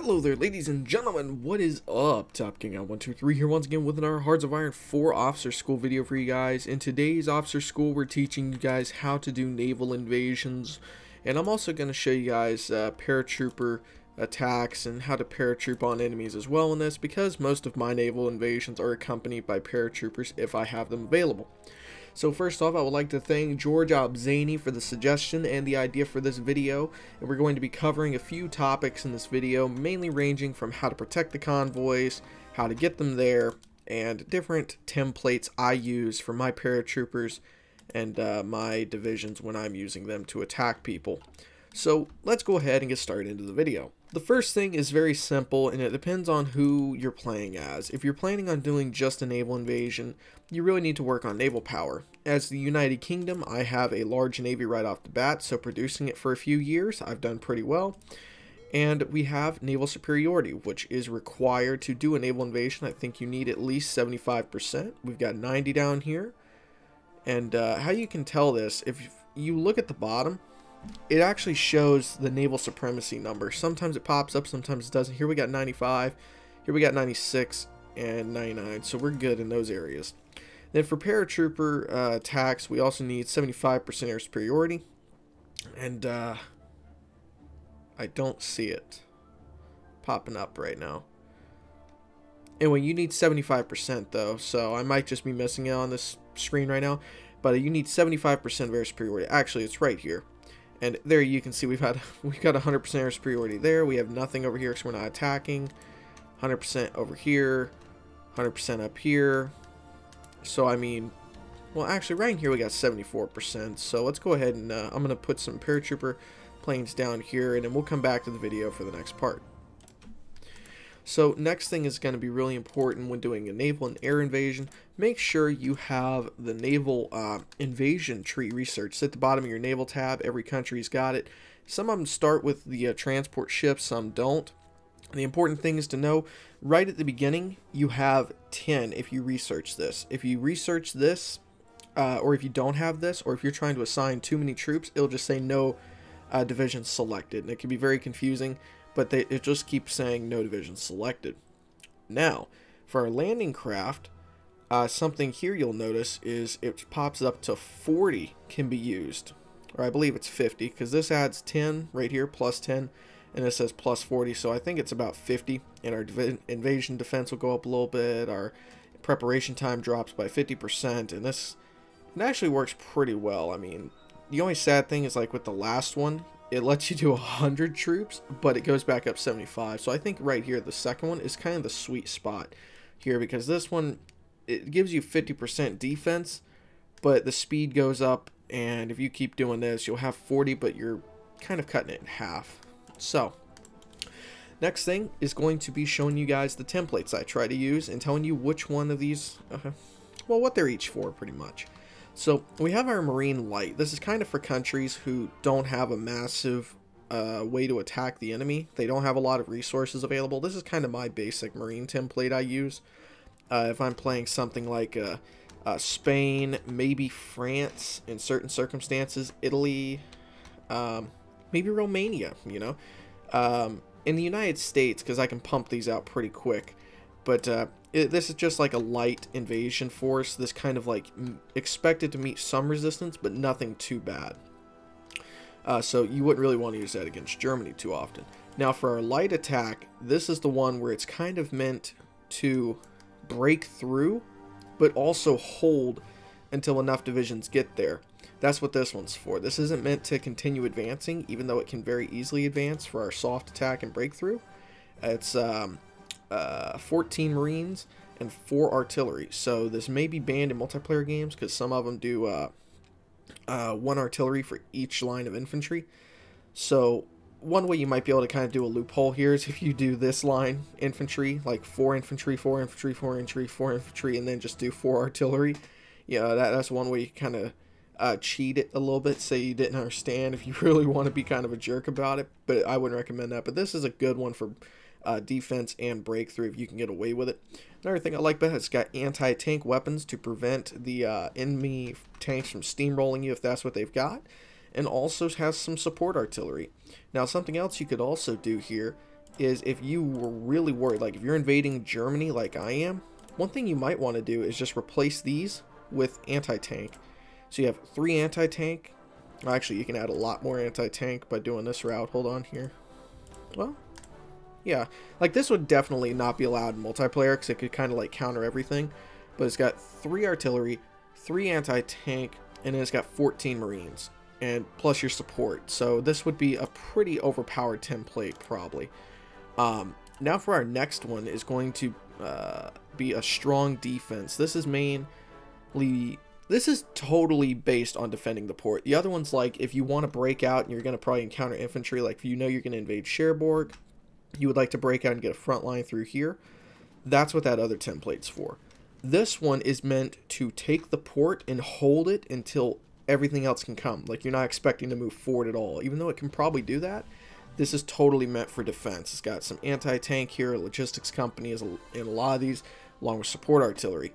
Hello there, ladies and gentlemen, what is up? Top King out 123 here once again with another Hearts of Iron 4 Officer School video for you guys. In today's Officer School, we're teaching you guys how to do Naval Invasions, and I'm also going to show you guys Paratrooper attacks and how to paratroop on enemies as well in this, because most of my Naval Invasions are accompanied by Paratroopers if I have them available. So first off, I would like to thank George Abzani for the suggestion and the idea for this video, and we're going to be covering a few topics in this video, mainly ranging from how to protect the convoys, how to get them there, and different templates I use for my paratroopers and my divisions when I'm using them to attack people. So let's go ahead and get started into the video. The first thing is very simple, and it depends on who you're playing as. If you're planning on doing just a naval invasion, you really need to work on naval power. As the United Kingdom, I have a large navy right off the bat, so producing it for a few years, I've done pretty well. And we have Naval Superiority, which is required to do a naval invasion. I think you need at least 75%. We've got 90 down here. And how you can tell this, if you look at the bottom, it actually shows the naval supremacy number. Sometimes it pops up, sometimes it doesn't. Here we got 95, here we got 96 and 99, so we're good in those areas. Then for paratrooper attacks, we also need 75% air superiority, and I don't see it popping up right now. Anyway, you need 75% though, so I might just be missing it on this screen right now, but you need 75% of air superiority. Actually, it's right here. And there you can see we've got 100% air superiority there. We have nothing over here because we're not attacking. 100% over here. 100% up here. So I mean, well actually right in here we got 74%. So let's go ahead and I'm going to put some paratrooper planes down here, and then we'll come back to the video for the next part. So next thing is going to be really important when doing a naval and air invasion. Make sure you have the naval invasion tree researched at the bottom of your naval tab. Every country's got it. Some of them start with the transport ships, some don't. The important thing is to know right at the beginning you have 10 if you research this. If you research this, or if you don't have this, or if you're trying to assign too many troops, it'll just say no divisions selected, and it can be very confusing. But it just keeps saying no division selected. Now, for our landing craft, something here you'll notice is it pops up to 40 can be used. Or I believe it's 50, because this adds 10 right here, plus 10, and it says plus 40, so I think it's about 50. And our invasion defense will go up a little bit, our preparation time drops by 50%, and it actually works pretty well. I mean, the only sad thing is like with the last one, it lets you do 100 troops, but it goes back up 75. So I think right here, the second one is kind of the sweet spot here, because this one, it gives you 50% defense, but the speed goes up, and if you keep doing this, you'll have 40, but you're kind of cutting it in half. So next thing is going to be showing you guys the templates I try to use and telling you which one of these, well, what they're each for pretty much. So we have our Marine Light. This is kind of for countries who don't have a massive way to attack the enemy. They don't have a lot of resources available. This is kind of my basic Marine template I use. If I'm playing something like Spain, maybe France in certain circumstances, Italy, maybe Romania, you know. In the United States, because I can pump these out pretty quick. But this is just like a light invasion force. This kind of like expected to meet some resistance, but nothing too bad. So you wouldn't really want to use that against Germany too often. Now for our light attack, this is the one where it's kind of meant to break through, but also hold until enough divisions get there. That's what this one's for. This isn't meant to continue advancing, even though it can very easily advance for our soft attack and breakthrough. It's 14 Marines and 4 artillery. So this may be banned in multiplayer games because some of them do 1 artillery for each line of infantry. So one way you might be able to kind of do a loophole here is if you do this line infantry, like 4 infantry, 4 infantry, 4 infantry, 4 infantry, and then just do 4 artillery. Yeah, that's one way you kind of cheat it a little bit, say you didn't understand if you really want to be kind of a jerk about it, but I wouldn't recommend that. But this is a good one for defense and breakthrough if you can get away with it. Another thing I like about it, it's got anti-tank weapons to prevent the enemy tanks from steamrolling you if that's what they've got, and also has some support artillery. Now something else you could also do here is if you were really worried, like if you're invading Germany like I am, one thing you might want to do is just replace these with anti-tank. So you have 3 anti-tank. Actually, you can add a lot more anti-tank by doing this route. Hold on here. Well, yeah, like this would definitely not be allowed in multiplayer because it could kind of like counter everything. But it's got 3 artillery, 3 anti-tank, and then it's got 14 Marines, and plus your support. So this would be a pretty overpowered template probably. Now for our next one is going to be a strong defense. This is totally based on defending the port. The other one's like if you want to break out and you're going to probably encounter infantry, like if you know you're going to invade Cherbourg, you would like to break out and get a front line through here. That's what that other template's for. This one is meant to take the port and hold it until everything else can come. Like you're not expecting to move forward at all, even though it can probably do that. This is totally meant for defense. It's got some anti-tank here, a logistics company is in a lot of these, along with support artillery.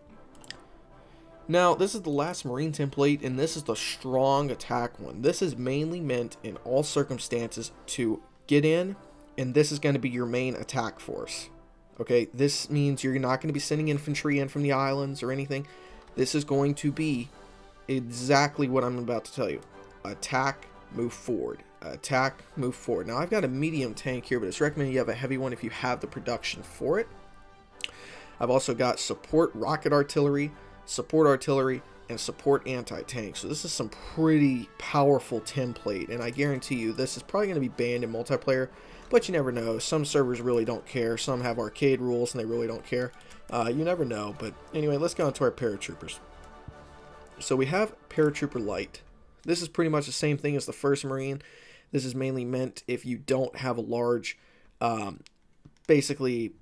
Now, this is the last Marine template, and this is the strong attack one. This is mainly meant in all circumstances to get in, and this is going to be your main attack force. Okay, this means you're not going to be sending infantry in from the islands or anything. This is going to be exactly what I'm about to tell you. Attack, move forward. Attack, move forward. Now, I've got a medium tank here, but it's recommended you have a heavy one if you have the production for it. I've also got support rocket artillery, support artillery, and support anti-tank. So this is some pretty powerful template, and I guarantee you this is probably going to be banned in multiplayer, but you never know. Some servers really don't care. Some have arcade rules and they really don't care. You never know. But anyway, let's go on to our paratroopers. So we have Paratrooper Light. This is pretty much the same thing as the first Marine. This is mainly meant if you don't have a large, basically,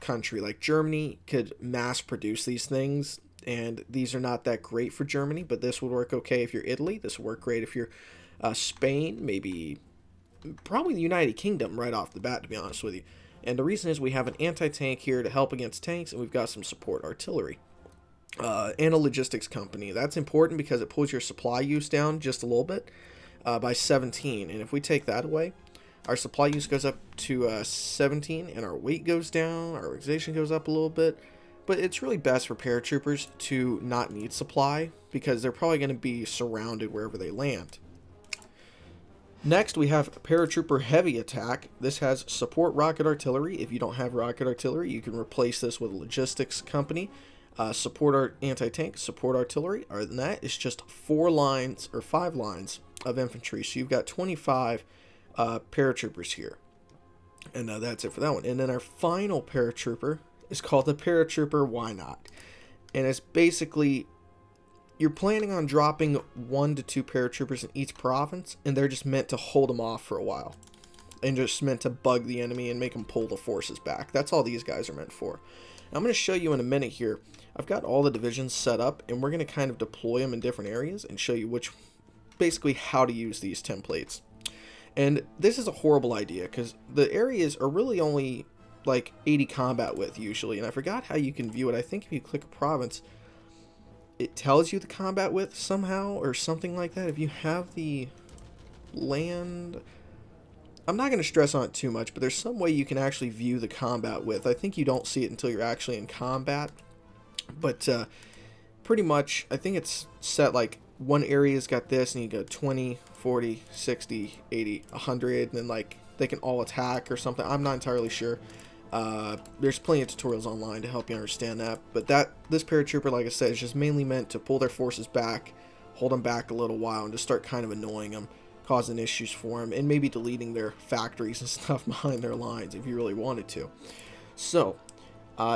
country. Like Germany could mass produce these things, and these are not that great for Germany, but this would work okay if you're Italy. This would work great if you're Spain, maybe probably the United Kingdom right off the bat, to be honest with you. And the reason is we have an anti-tank here to help against tanks, and we've got some support artillery. And a logistics company. That's important because it pulls your supply use down just a little bit by 17. And if we take that away, our supply use goes up to 17, and our weight goes down, our organization goes up a little bit. But it's really best for paratroopers to not need supply because they're probably going to be surrounded wherever they land. Next, we have Paratrooper Heavy attack. This has support rocket artillery. If you don't have rocket artillery, you can replace this with a logistics company. Support anti-tank, support artillery. Other than that, it's just 4 lines or 5 lines of infantry. So you've got 25 paratroopers here. And that's it for that one. And then our final paratrooper is called the Paratrooper Why Not. And it's basically, you're planning on dropping 1 to 2 paratroopers in each province, and they're just meant to hold them off for a while. And just meant to bug the enemy and make them pull the forces back. That's all these guys are meant for. Now, I'm going to show you in a minute here. I've got all the divisions set up, and we're going to kind of deploy them in different areas and show you basically how to use these templates. And this is a horrible idea because the areas are really only like 80 combat width usually, and I forgot how you can view it. I think if you click a province, it tells you the combat width somehow or something like that. If you have the land, I'm not going to stress on it too much, but there's some way you can actually view the combat width. I think you don't see it until you're actually in combat, but pretty much I think it's set like one area's got this, and you go 20, 40, 60, 80, 100, and then like they can all attack or something. I'm not entirely sure. There's plenty of tutorials online to help you understand that, but this paratrooper, like I said, is just mainly meant to pull their forces back, hold them back a little while, and just start kind of annoying them, causing issues for them, and maybe deleting their factories and stuff behind their lines if you really wanted to. So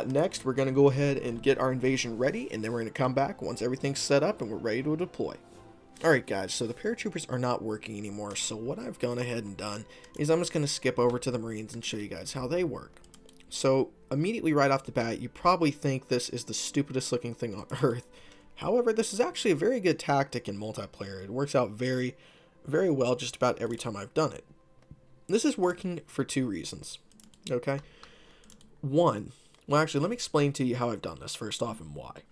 next we're going to go ahead and get our invasion ready, and then we're going to come back once everything's set up and we're ready to deploy. Alright guys, so the paratroopers are not working anymore, so what I've gone ahead and done is I'm just going to skip over to the Marines and show you guys how they work. So immediately right off the bat, you probably think this is the stupidest looking thing on earth. However, this is actually a very good tactic in multiplayer. It works out very, very well just about every time I've done it. This is working for 2 reasons, okay? One, well actually let me explain to you how I've done this first off and why.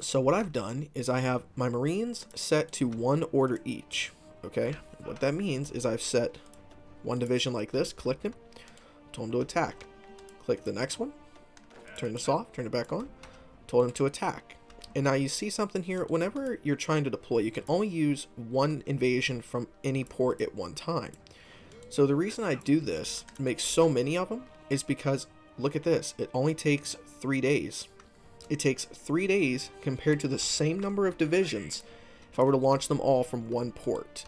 So what I've done is I have my Marines set to 1 order each, okay? What that means is I've set 1 division like this, clicked them, told him to attack. Click the next one, turn this off, turn it back on, told him to attack. And now you see something here, whenever you're trying to deploy, you can only use one invasion from any port at one time. So the reason I do this, make so many of them, is because, look at this, it only takes 3 days. It takes 3 days compared to the same number of divisions if I were to launch them all from one port.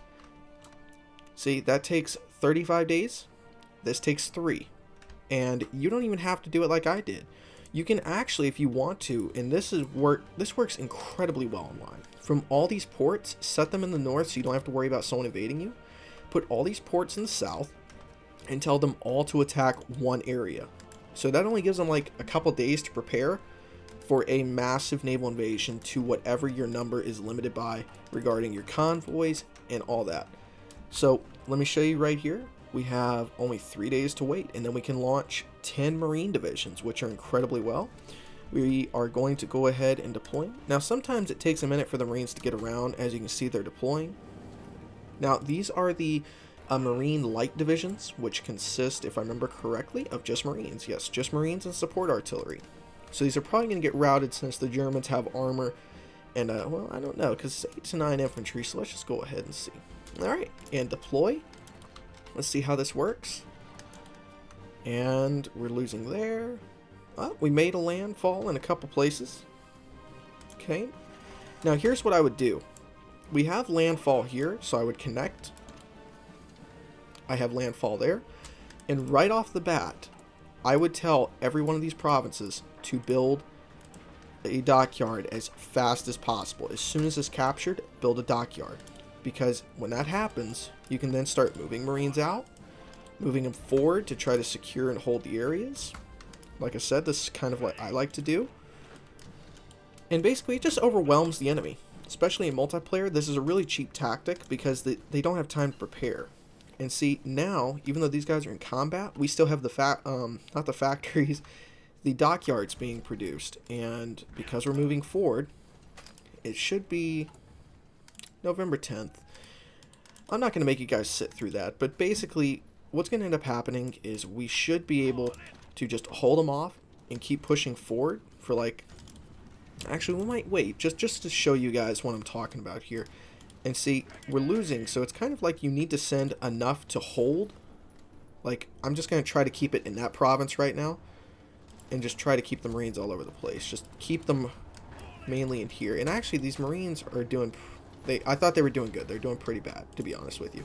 See, that takes 35 days, this takes 3. And you don't even have to do it like I did. You can actually, if you want to, and this works incredibly well online. From all these ports, set them in the north so you don't have to worry about someone invading you. Put all these ports in the south and tell them all to attack one area. So that only gives them like a couple days to prepare for a massive naval invasion to whatever your number is limited by regarding your convoys and all that. So let me show you right here. We have only 3 days to wait, and then we can launch 10 Marine divisions, which are incredibly well. We are going to go ahead and deploy. Now, sometimes it takes a minute for the Marines to get around. As you can see, they're deploying. Now, these are the Marine Light divisions, which consist, if I remember correctly, of just Marines. Yes, just Marines and support artillery. So these are probably going to get routed since the Germans have armor. And, well, I don't know, because it's 8 to 9 infantry, so let's just go ahead and see. Alright, and deploy. Let's see how this works. And we're losing there. Well, we made a landfall in a couple places. Okay. Now here's what I would do. We have landfall here, so I would connect. I have landfall there. And right off the bat, I would tell every one of these provinces to build a dockyard as fast as possible. As soon as it's captured, build a dockyard. Because when that happens, you can then start moving Marines out, moving them forward to try to secure and hold the areas. Like I said, this is kind of what I like to do. And basically, it just overwhelms the enemy. Especially in multiplayer, this is a really cheap tactic because they don't have time to prepare. And see, now, even though these guys are in combat, we still have the not the factories, the dockyards being produced. And because we're moving forward, it should be November 10th. I'm not going to make you guys sit through that, but basically what's going to end up happening is we should be able to just hold them off and keep pushing forward for like, actually we might wait just to show you guys what I'm talking about here. And see, we're losing, so it's kind of like you need to send enough to hold. Like, I'm just going to try to keep it in that province right now and just try to keep the Marines all over the place. Just keep them mainly in here. And actually these Marines are doing, I thought they were doing good. They're doing pretty bad, to be honest with you.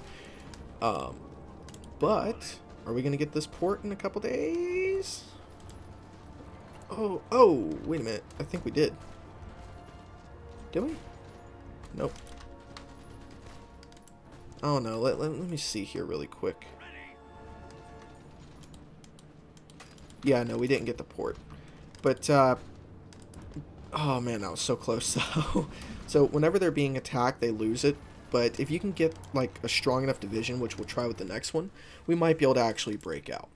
But are we going to get this port in a couple days? Oh, wait a minute. I think we did. Did we? Nope. Oh no, let me see here really quick. Yeah, no, we didn't get the port. But, oh man, that was so close though. So whenever they're being attacked, they lose it. But if you can get like a strong enough division, which we'll try with the next one, we might be able to actually break out.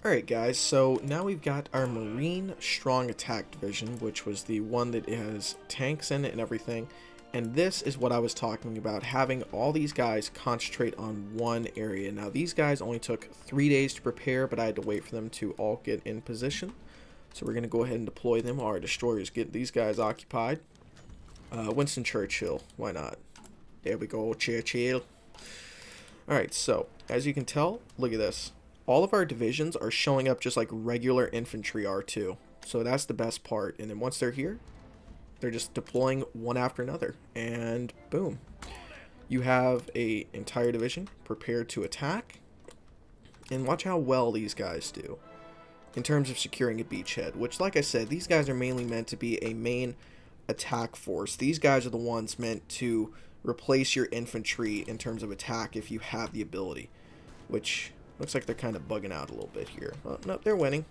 Alright guys, so now we've got our Marine Strong Attack Division, which was the one that has tanks in it and everything. And this is what I was talking about, having all these guys concentrate on one area. Now these guys only took 3 days to prepare, but I had to wait for them to all get in position. So we're going to go ahead and deploy them while our destroyers get these guys occupied. Winston Churchill, why not? There we go, Churchill. Alright, so as you can tell, look at this. All of our divisions are showing up just like regular infantry are too. So that's the best part. And then once they're here, they're just deploying one after another. And boom. You have an entire division prepared to attack. And watch how well these guys do in terms of securing a beachhead. Which, like I said, these guys are mainly meant to be a main attack force. These guys are the ones meant to replace your infantry in terms of attack if you have the ability. Which looks like they're kind of bugging out a little bit here. Oh, no, they're winning.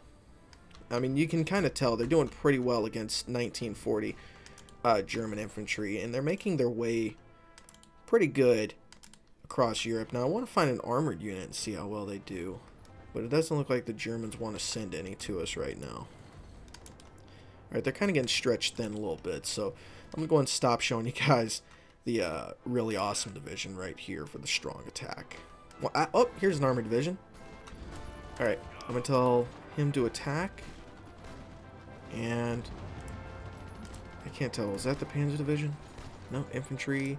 I mean, you can kind of tell they're doing pretty well against 1940 German infantry, and they're making their way pretty good across Europe. Now, I want to find an armored unit and see how well they do, but it doesn't look like the Germans want to send any to us right now. Alright, they're kind of getting stretched thin a little bit, so I'm going to go and stop showing you guys the really awesome division right here for the strong attack. Well, oh, here's an armored division. Alright, I'm going to tell him to attack. And I can't tell. Is that the Panzer Division? No, infantry.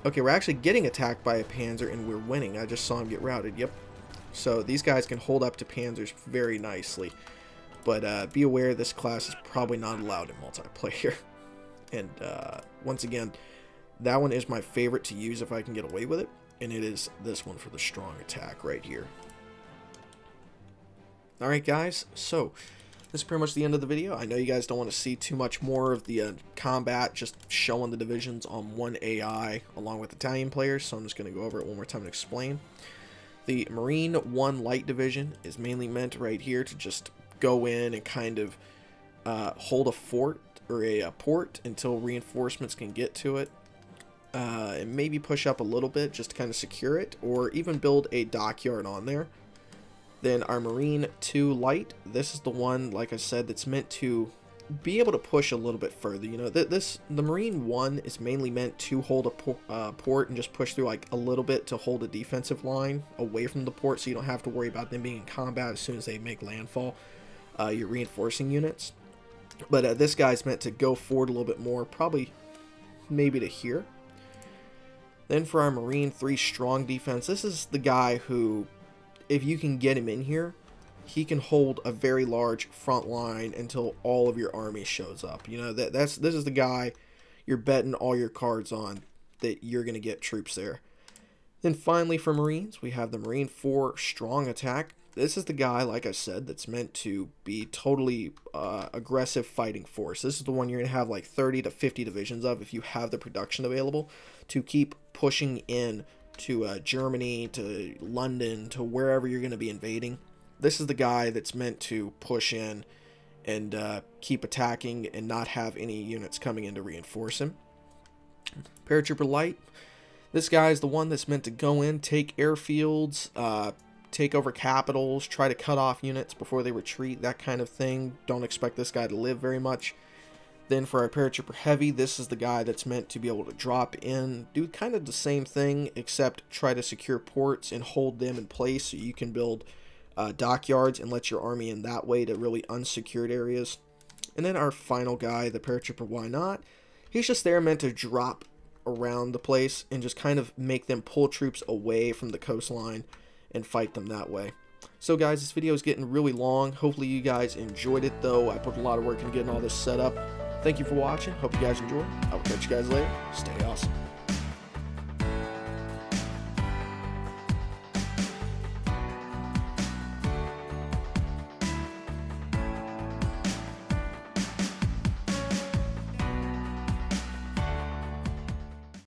Okay, we're actually getting attacked by a Panzer and we're winning. I just saw him get routed. Yep. So these guys can hold up to Panzers very nicely. But be aware this class is probably not allowed in multiplayer. And once again, that one is my favorite to use if I can get away with it. And it is this one for the strong attack right here. Alright guys, so this is pretty much the end of the video. I know you guys don't want to see too much more of the combat, just showing the divisions on one AI along with Italian players, so I'm just going to go over it one more time and explain. The Marine 1 Light Division is mainly meant right here to just go in and kind of hold a fort or a port until reinforcements can get to it. And maybe push up a little bit just to kind of secure it, or even build a dockyard on there. Then our Marine 2 Light, this is the one, like I said, that's meant to be able to push a little bit further. You know, the Marine 1 is mainly meant to hold a port and just push through like a little bit to hold a defensive line away from the port, so you don't have to worry about them being in combat as soon as they make landfall, your reinforcing units. But this guy's meant to go forward a little bit more, probably maybe to here. Then for our Marine 3 Strong Defense, this is the guy who, if you can get him in here, he can hold a very large front line until all of your army shows up. You know, this is the guy you're betting all your cards on that you're going to get troops there. Then finally for Marines, we have the Marine 4 Strong Attack. This is the guy, like I said, that's meant to be totally aggressive fighting force. This is the one you're going to have like 30 to 50 divisions of if you have the production available to keep pushing in to Germany, to London, to wherever you're going to be invading. This is the guy that's meant to push in and keep attacking and not have any units coming in to reinforce him. Paratrooper Light. This guy is the one that's meant to go in, take airfields, take over capitals, try to cut off units before they retreat, that kind of thing. Don't expect this guy to live very much. Then for our Paratrooper Heavy, this is the guy that's meant to be able to drop in, do kind of the same thing, except try to secure ports and hold them in place so you can build dockyards and let your army in that way to really unsecured areas. And then our final guy, the Paratrooper Why Not, he's just there meant to drop around the place and just kind of make them pull troops away from the coastline and fight them that way. So guys, this video is getting really long. Hopefully you guys enjoyed it though. I put a lot of work into getting all this set up. Thank you for watching. Hope you guys enjoyed. I will catch you guys later. Stay awesome.